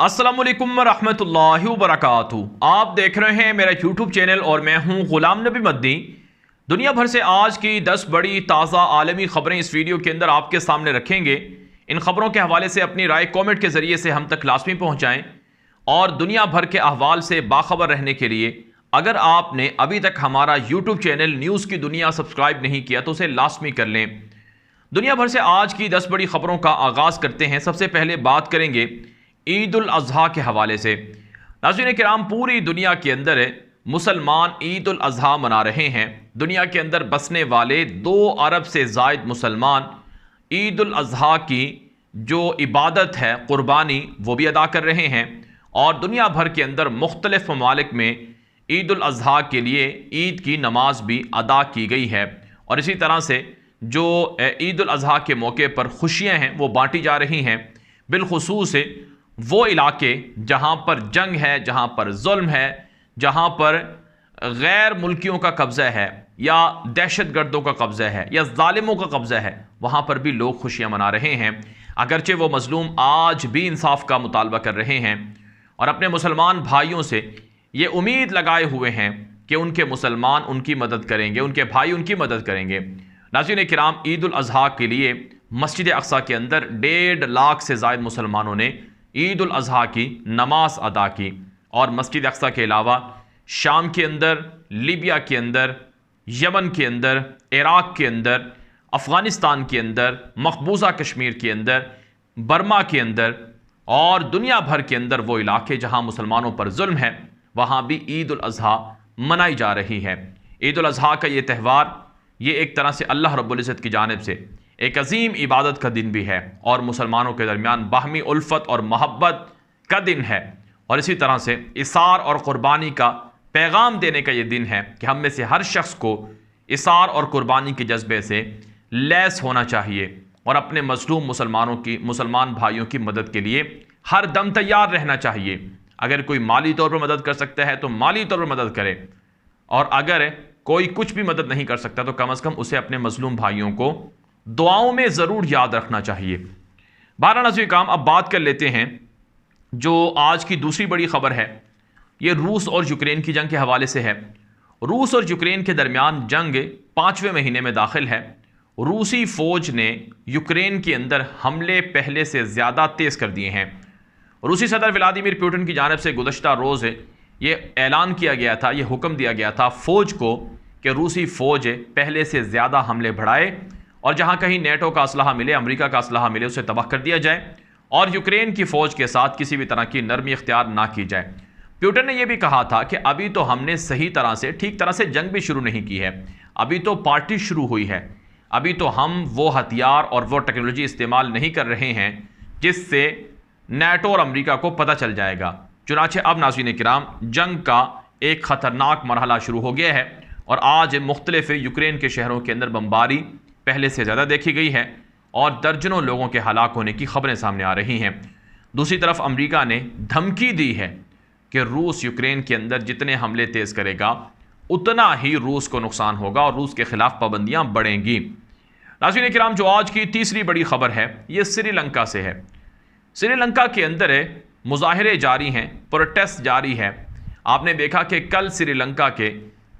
अस्सलामुअलैकुम रहमतुल्लाहि व बरकातुहू। आप देख रहे हैं मेरा यूट्यूब चैनल और मैं हूं गुलाम नबी मद्दी। दुनिया भर से आज की 10 बड़ी ताज़ा आलमी खबरें इस वीडियो के अंदर आपके सामने रखेंगे। इन खबरों के हवाले से अपनी राय कमेंट के ज़रिए से हम तक लाजमी पहुँचाएँ और दुनिया भर के अहवाल से बाखबर रहने के लिए अगर आपने अभी तक हमारा यूट्यूब चैनल न्यूज़ की दुनिया सब्सक्राइब नहीं किया तो उसे लाजमी कर लें। दुनिया भर से आज की 10 बड़ी खबरों का आगाज़ करते हैं। सबसे पहले बात करेंगे ईद उल अज़हा के हवाले से। नाज़रीन किराम, पूरी दुनिया के अंदर मुसलमान ईद उल अज़हा मना रहे हैं। दुनिया के अंदर बसने वाले 2 अरब से ज़ायद मुसलमान ईद उल अज़हा की जो इबादत है क़ुरबानी वो भी अदा कर रहे हैं और दुनिया भर के अंदर मुख्तलिफ़ ममालिक में ईद उल अज़हा के लिए ईद की नमाज भी अदा की गई है। और इसी तरह से जो ईद उल अज़हा के मौके पर खुशियाँ हैं वो बाँटी जा रही हैं। बिलखुसूस वो इलाके जहाँ पर जंग है, जहाँ पर जुल्म है, जहाँ पर गैर मुल्कियों का कब्ज़ा है या दहशत गर्दों का कब्ज़ा है या जालिमों का कब्ज़ा है, वहाँ पर भी लोग खुशियाँ मना रहे हैं। अगरचे वो मज़लूम आज भी इंसाफ का मुतालबा कर रहे हैं और अपने मुसलमान भाइयों से ये उम्मीद लगाए हुए हैं कि उनके मुसलमान उनकी मदद करेंगे, उनके भाई उनकी मदद करेंगे। नाज़रीन किराम, ईद उल अज़हा के लिए मस्जिद अक़सा के अंदर 1.5 लाख से ज़ायद मुसलमानों ने ईद उल अज़हा की नमाज अदा की और मस्जिद अक़सा के अलावा शाम के अंदर, लीबिया के अंदर, यमन के अंदर, इराक़ के अंदर, अफ़गानिस्तान के अंदर, मकबूजा कश्मीर के अंदर, बर्मा के अंदर और दुनिया भर के अंदर वो इलाके जहाँ मुसलमानों पर जुल्म है वहाँ भी ईद उल अज़हा मनाई जा रही है। ईद उल अज़हा का ये त्यौहार ये एक तरह से अल्लाह रब्बुल इज़्ज़त की जानिब से एक अजीम इबादत का दिन भी है और मुसलमानों के दरमियान बाहमी उल्फत और मोहब्बत का दिन है और इसी तरह से इसार और क़ुरबानी का पैगाम देने का ये दिन है कि हम में से हर शख्स को इसार और क़ुरबानी के जज्बे से लैस होना चाहिए और अपने मज़लूम मुसलमान भाइयों की मदद के लिए हर दम तैयार रहना चाहिए। अगर कोई माली तौर पर मदद कर सकता है तो माली तौर पर मदद करे और अगर कोई कुछ भी मदद नहीं कर सकता तो कम अज़ कम उसे अपने मज़लूम भाइयों को दुआओं में ज़रूर याद रखना चाहिए। बारह नाज़रीन काम, अब बात कर लेते हैं जो आज की दूसरी बड़ी खबर है। ये रूस और यूक्रेन की जंग के हवाले से है। रूस और यूक्रेन के दरमियान जंग 5वें महीने में दाखिल है। रूसी फ़ौज ने यूक्रेन के अंदर हमले पहले से ज़्यादा तेज़ कर दिए हैं। रूसी सदर व्लादिमीर पुतिन की जानिब से गुज़श्ता रोज़ ये ऐलान किया गया था, ये हुक्म दिया गया था फ़ौज को कि रूसी फ़ौज पहले से ज़्यादा हमले बढ़ाए और जहाँ कहीं नेटो का असलहा मिले, अमेरिका का असलहा मिले, उसे तबाह कर दिया जाए और यूक्रेन की फ़ौज के साथ किसी भी तरह की नरमी इख्तियार ना की जाए। पुतिन ने यह भी कहा था कि अभी तो हमने सही तरह से, ठीक तरह से जंग भी शुरू नहीं की है, अभी तो पार्टी शुरू हुई है, अभी तो हम वो हथियार और वो टेक्नोलॉजी इस्तेमाल नहीं कर रहे हैं जिससे नेटो और अमेरिका को पता चल जाएगा। चुनाचे अब नाज़रीन किराम, जंग का एक ख़तरनाक मरहला शुरू हो गया है और आज मुख्तलिफ यूक्रेन के शहरों के अंदर बमबारी पहले से ज़्यादा देखी गई है और दर्जनों लोगों के हलाक होने की खबरें सामने आ रही हैं। दूसरी तरफ अमेरिका ने धमकी दी है कि रूस यूक्रेन के अंदर जितने हमले तेज़ करेगा उतना ही रूस को नुकसान होगा और रूस के ख़िलाफ़ पाबंदियाँ बढ़ेंगी। नाज़रीन किराम, जो आज की तीसरी बड़ी खबर है ये श्रीलंका से है। श्रीलंका के अंदर मुजाहरे जारी हैं, प्रोटेस्ट जारी है। आपने देखा कि कल श्रीलंका के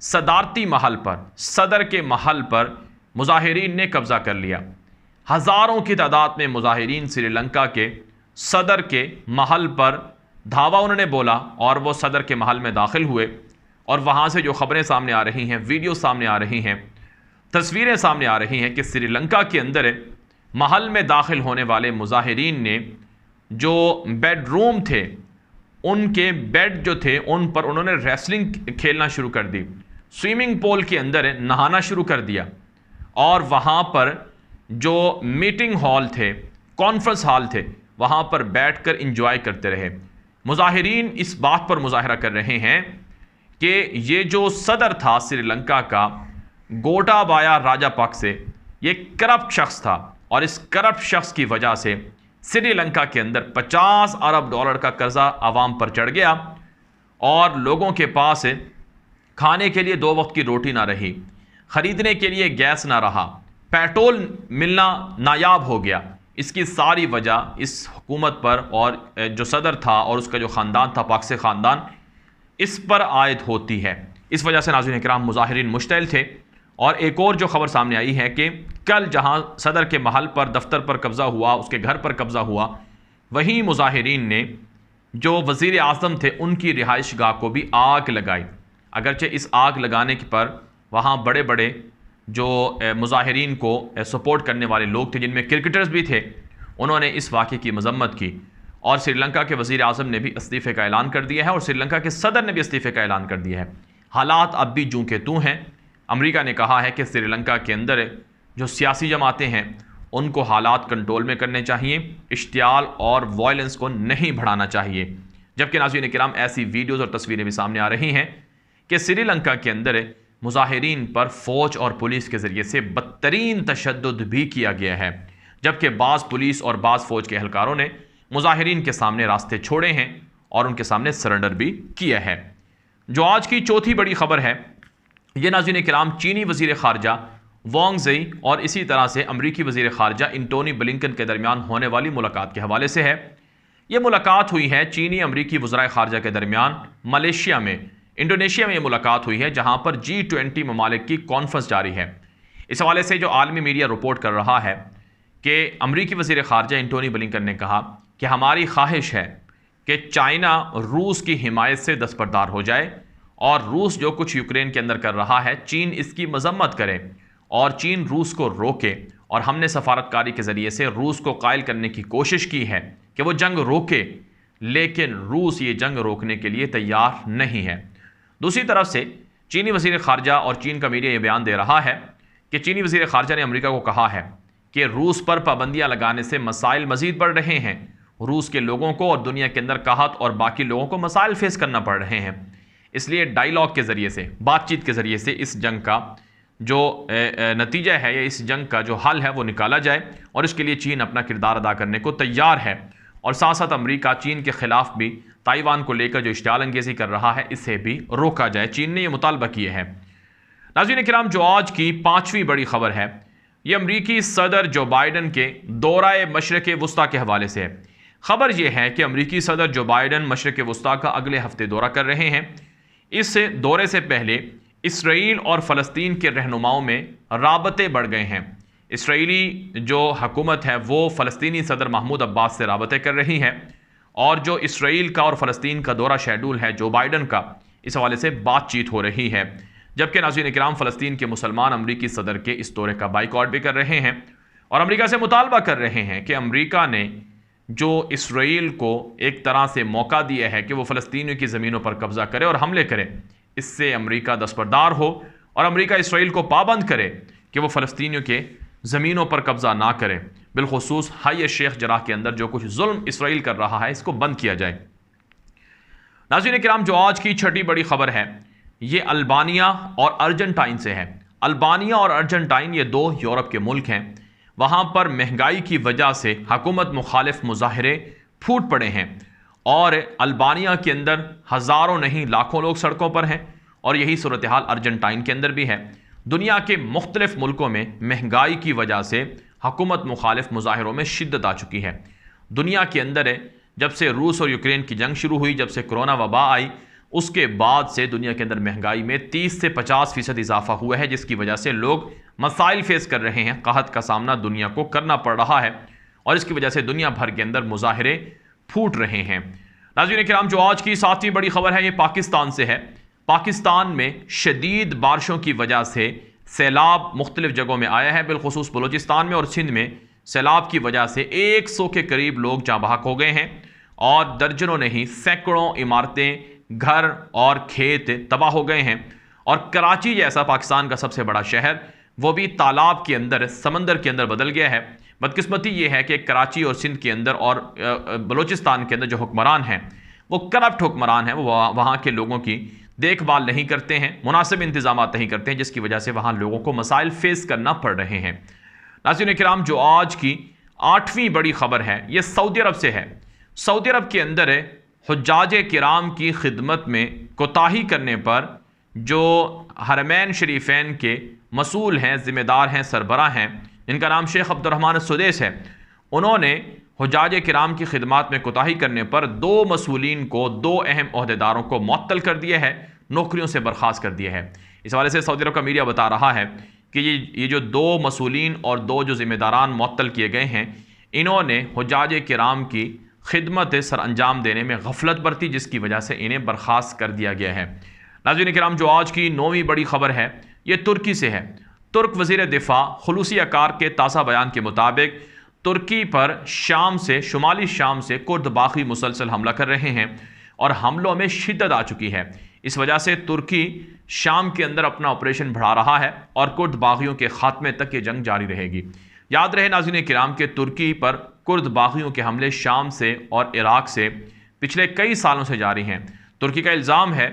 सदारती महल पर, सदर के महल पर मुजाहिरीन ने कब्ज़ा कर लिया। हज़ारों की तादाद में मुजाहिरीन श्रीलंका के सदर के महल पर धावा उन्होंने बोला और वो सदर के महल में दाखिल हुए और वहाँ से जो ख़बरें सामने आ रही हैं, वीडियो सामने आ रही हैं, तस्वीरें सामने आ रही हैं कि श्रीलंका के अंदर महल में दाखिल होने वाले मुजाहिरीन ने जो बेडरूम थे, उनके बेड जो थे उन पर उन्होंने रेसलिंग खेलना शुरू कर दी, स्विमिंग पूल के अंदर नहाना शुरू कर दिया और वहाँ पर जो मीटिंग हॉल थे, कॉन्फ्रेंस हॉल थे, वहाँ पर बैठकर एंजॉय करते रहे। मुजाहिरीन इस बात पर मुजाहरा कर रहे हैं कि ये जो सदर था श्रीलंका का, गोटाबाया राजापक्से, ये करप्ट शख्स था और इस करप्ट शख्स की वजह से श्रीलंका के अंदर 50 अरब डॉलर का कर्जा आवाम पर चढ़ गया और लोगों के पास खाने के लिए 2 वक्त की रोटी ना रही, ख़रीदने के लिए गैस ना रहा, पेट्रोल मिलना नायाब हो गया। इसकी सारी वजह इस हुकूमत पर और जो सदर था और उसका जो ख़ानदान था, पाक से ख़ानदान, इस पर आयद होती है। इस वजह से नाज़रीन किराम मुज़ाहिरीन मुश्तइल थे। और एक और जो खबर सामने आई है कि कल जहां सदर के महल पर, दफ्तर पर कब्ज़ा हुआ, उसके घर पर कब्ज़ा हुआ, वहीं मुज़ाहिरीन ने जो वज़ीर आज़म थे उनकी रिहाइश गाह को भी आग लगाई। अगरचे इस आग लगाने पर वहाँ बड़े बड़े जो मुज़ाहिरीन को सपोर्ट करने वाले लोग थे, जिनमें क्रिकेटर्स भी थे, उन्होंने इस वाक़े की मजम्मत की। और श्रीलंका के वज़ीर आज़म ने भी इस्तीफ़े का ऐलान कर दिया है और श्रीलंका के सदर ने भी इस्तीफ़े का ऐलान कर दिया है। हालात अब भी जूं के तूं हैं। अमेरिका ने कहा है कि श्रीलंका के अंदर जो सियासी जमातें हैं उनको हालात कंट्रोल में करने चाहिए, इश्तियाल और वायलेंस को नहीं बढ़ाना चाहिए। जबकि नाज़रीन किराम ऐसी वीडियोज़ और तस्वीरें भी सामने आ रही हैं कि श्रीलंका के अंदर मुज़ाहिरीन पर फ़ौज और पुलिस के ज़रिए से बदतरीन तशद्दुद भी किया गया है। जबकि बाज़ पुलिस और बाज़ फ़ौज के एहलकारों ने मुज़ाहिरीन के सामने रास्ते छोड़े हैं और उनके सामने सरेंडर भी किया है। जो आज की चौथी बड़ी खबर है, ये नाज़रीन किराम चीनी वज़ीर ख़ारजा वांग ज़ी और इसी तरह से अमरीकी वज़ीर ख़ारजा एंटोनी ब्लिंकन के दरमियान होने वाली मुलाकात के हवाले से है। ये मुलाकात हुई है चीनी अमरीकी वज़राए ख़ारजा के दरमियान मलेशिया में, इंडोनेशिया में ये मुलाकात हुई है, जहाँ पर G20 ममालिक की कॉन्फ्रेंस जारी है। इस हवाले से जो आलमी मीडिया रिपोर्ट कर रहा है कि अमरीकी वज़ीर ख़ारजा एंटोनी ब्लिंकन ने कहा कि हमारी ख्वाहिश है कि चाइना रूस की हिमायत से दस्तबरदार हो जाए और रूस जो कुछ यूक्रेन के अंदर कर रहा है, चीन इसकी मजम्मत करे और चीन रूस को रोके। और हमने सफारतकारी के ज़रिए से रूस को कायल करने की कोशिश की है कि वो जंग रोके, लेकिन रूस ये जंग रोकने के लिए तैयार नहीं है। दूसरी तरफ से चीनी वज़ीर ख़ारजा और चीन का मीडिया ये बयान दे रहा है कि चीनी वज़ीर ख़ारजा ने अमेरिका को कहा है कि रूस पर पाबंदियाँ लगाने से मसाइल मज़ीद बढ़ रहे हैं। रूस के लोगों को और दुनिया के अंदर कहत और बाकी लोगों को मसाइल फेस करना पड़ रहे हैं। इसलिए डायलॉग के ज़रिए से, बातचीत के ज़रिए से इस जंग का जो नतीजा है या इस जंग का जो हल है वो निकाला जाए और इसके लिए चीन अपना किरदार अदा करने को तैयार है। और साथ साथ अमेरिका चीन के ख़िलाफ़ भी ताइवान को लेकर जो इश्तियाल अंगेज़ी कर रहा है, इसे भी रोका जाए। चीन ने यह मुतालबा किया है। नाज़रीन किराम, जो आज की पाँचवीं बड़ी खबर है, ये अमरीकी सदर जो बाइडन के दौराए मशरिक़ वस्ता के हवाले से है। खबर यह है कि अमरीकी सदर जो बाइडन मशरिक़ वस्ता का अगले हफ्ते दौरा कर रहे हैं। इस दौरे से पहले इसराइल और फ़लस्तीन के रहनुमाओं में राबते बढ़ गए हैं। इसराइली जो हुकूमत है वो फ़लस्तीनी सदर महमूद अब्बास से राबते कर रही है और जो इसराइल का और फ़लस्तीन का दौरा शेड्यूल है जो बाइडन का, इस हवाले से बातचीत हो रही है। जबकि नाज़रीन किराम, फ़लस्तीन के मुसलमान अमरीकी सदर के इस दौरे का बाइकआउट भी कर रहे हैं और अमरीका से मुतालबा कर रहे हैं कि अमरीका ने जो इसराइल को एक तरह से मौका दिया है कि वो फ़लस्तीनियों की ज़मीनों पर कब्ज़ा करे और हमले करे, इससे अमरीका दस्तबरदार हो और अमरीका इसराइल को पाबंद करे कि वो फ़लस्तीनियों के ज़मीनों पर कब्ज़ा ना करे। बिलखुसूस हाई शेख जराह के अंदर जो कुछ जुल्म इसराइल कर रहा है, इसको बंद किया जाए। नाज़रीन किराम, जो आज की छठी बड़ी खबर है, ये अल्बानिया और अर्जेंटाइन से है। अल्बानिया और अर्जेंटाइन ये दो यूरोप के मुल्क हैं। वहाँ पर महंगाई की वजह से हुकूमत मुखालिफ मुजाहरे फूट पड़े हैं और अल्बानिया के अंदर हज़ारों नहीं लाखों लोग सड़कों पर हैं और यही सूरत हाल अर्जेंटाइन के अंदर भी है। दुनिया के मुख्तलिफ मुल्कों में महंगाई की वजह से हुकूमत मुखालिफ मुजाहिरों में शिद्दत आ चुकी है। दुनिया के अंदर जब से रूस और यूक्रेन की जंग शुरू हुई, जब से कोरोना वबा आई, उसके बाद से दुनिया के अंदर महंगाई में 30 से 50% इजाफा हुआ है, जिसकी वजह से लोग मसाइल फेस कर रहे हैं। कहत का सामना दुनिया को करना पड़ रहा है और इसकी वजह से दुनिया भर के अंदर मुजाहिरे फूट रहे हैं। नाज़रीन किराम, जो आज की सातवीं बड़ी खबर है, ये पाकिस्तान से है। पाकिस्तान में शदीद बारिशों की वजह से सैलाब मुख्तलिफ जगहों में आया है। बिलखुसूस बलूचिस्तान में और सिंध में सैलाब की वजह से 100 के करीब लोग जाँ बहक हो गए हैं और दर्जनों नहीं सैकड़ों इमारतें, घर और खेत तबाह हो गए हैं। और कराची जैसा पाकिस्तान का सबसे बड़ा शहर, वो भी तालाब के अंदर, समंदर के अंदर बदल गया है। बदकिस्मती ये है कि कराची और सिंध के अंदर और बलूचिस्तान के अंदर जो हुक्मरान हैं वो करप्ट हुक्मरान हैं। वो वहाँ के लोगों की देखभाल नहीं करते हैं, मुनासिब इंतजाम नहीं करते हैं, जिसकी वजह से वहाँ लोगों को मसाइल फेस करना पड़ रहे हैं। नाज़रीन किराम, जो आज की आठवीं बड़ी खबर है, ये सऊदी अरब से है। सऊदी अरब के अंदर हुज्जाज किराम की खिदमत में कोताही करने पर जो हरमैन शरीफैन के मसूल हैं, ज़िम्मेदार हैं, सरबराह हैं, जिनका नाम शेख अब्दुर्रहमान सुदैस है, उन्होंने हुज्जाज किराम की खिदमात में कोताही करने पर 2 मसूलीन को, 2 अहम ओहदेदारों को मुअत्तल कर दिया है, नौकरियों से बर्खास्त कर दिया है। इस हवाले से सऊदी अरब का मीडिया बता रहा है कि ये जो 2 मसूलीन और 2 जो ज़िम्मेदारान मुअत्तल किए गए हैं, इन्होंने हुज्जाज किराम की खिदमत सर अंजाम देने में गफलत बरती, जिसकी वजह से इन्हें बर्खास्त कर दिया गया है। नाज़रीन किराम, जो आज की 9वीं बड़ी खबर है ये तुर्की से है। तुर्क वज़ीर दिफा खुलूसी अकार के ताज़ा बयान के मुताबिक तुर्की पर शाम से, शुमाली शाम से कुर्द बागी मुसलसल हमला कर रहे हैं और हमलों में शिद्दत आ चुकी है। इस वजह से तुर्की शाम के अंदर अपना ऑपरेशन बढ़ा रहा है और कुर्द बागियों के खात्मे तक ये जंग जारी रहेगी। याद रहे नाज़रीन किराम के तुर्की पर कुर्द बागियों के हमले शाम से और इराक से पिछले कई सालों से जारी हैं। तुर्की का इल्ज़ाम है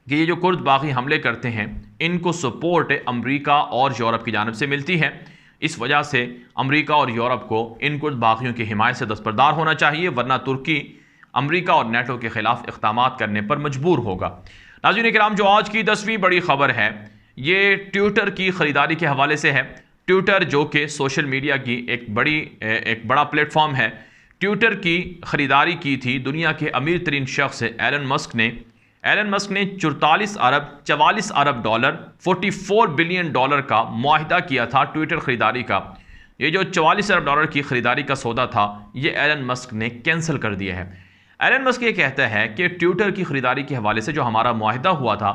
कि ये जो कुर्द बागी हमले करते हैं इनको सपोर्ट अमरीका और यूरोप की जानिब से मिलती है। इस वजह से अमरीका और यूरोप को इन कुर्द बागियों की हिमायत से दस्तबरदार होना चाहिए, वरना तुर्की अमरीका और नेटो के खिलाफ इक़दामात करने पर मजबूर होगा। नाज़रीन किराम, जो आज की 10वीं बड़ी खबर है ये ट्विटर की ख़रीदारी के हवाले से है। ट्विटर जो कि सोशल मीडिया की एक बड़ा प्लेटफॉर्म है, ट्विटर की ख़रीदारी की थी दुनिया के अमीर तरीन शख्स एलन मस्क ने 44 अरब डॉलर 44 बिलियन डॉलर का मुआहिदा किया था ट्विटर ख़रीदारी का। ये जो 44 अरब डॉलर की ख़रीदारी का सौदा था ये एलन मस्क ने कैंसिल कर दिया है। एलन मस्क ये कहता है कि ट्विटर की ख़रीदारी के हवाले से जो हमारा मुआहिदा हुआ था,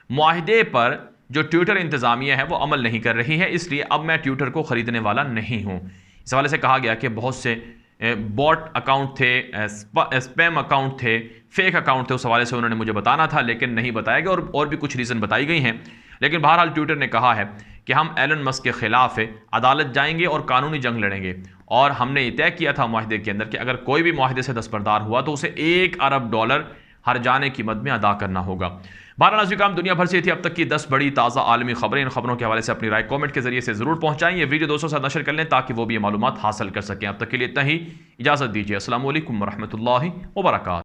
मुआहिदे पर जो ट्विटर इंतज़ामिया है वो अमल नहीं कर रही है, इसलिए अब मैं ट्विटर को ख़रीदने वाला नहीं हूँ। इस हवाले से कहा गया कि बहुत से बॉट अकाउंट थे, स्पैम अकाउंट थे, फेक अकाउंट थे, उस हवाले से उन्होंने मुझे बताना था लेकिन नहीं बताया गया और भी कुछ रीज़न बताई गई हैं। लेकिन बहरहाल ट्विटर ने कहा है कि हम एलन मस्क के ख़िलाफ़ अदालत जाएंगे और कानूनी जंग लड़ेंगे और हमने ये तय किया था मुआहिदे के अंदर कि अगर कोई भी मुआहिदे से दस्तबरदार हुआ तो उसे 1 अरब डॉलर हर जाने की मद में अदा करना होगा। बारह नाज़रीन, दुनिया भर से थी अब तक की 10 बड़ी ताज़ा आलमी खबरें। इन खबरों के हवाले से अपनी राय कमेंट के जरिए से ज़रूर पहुंचाएं। ये वीडियो दोस्तों के साथ नशर कर लें ताकि वो भी ये मालूमात हासिल कर सकें। अब तक के लिए इतना ही, इजाज़त दीजिए। अस्सलामु अलैकुम वरहमतुल्लाहि वबरकातुहू।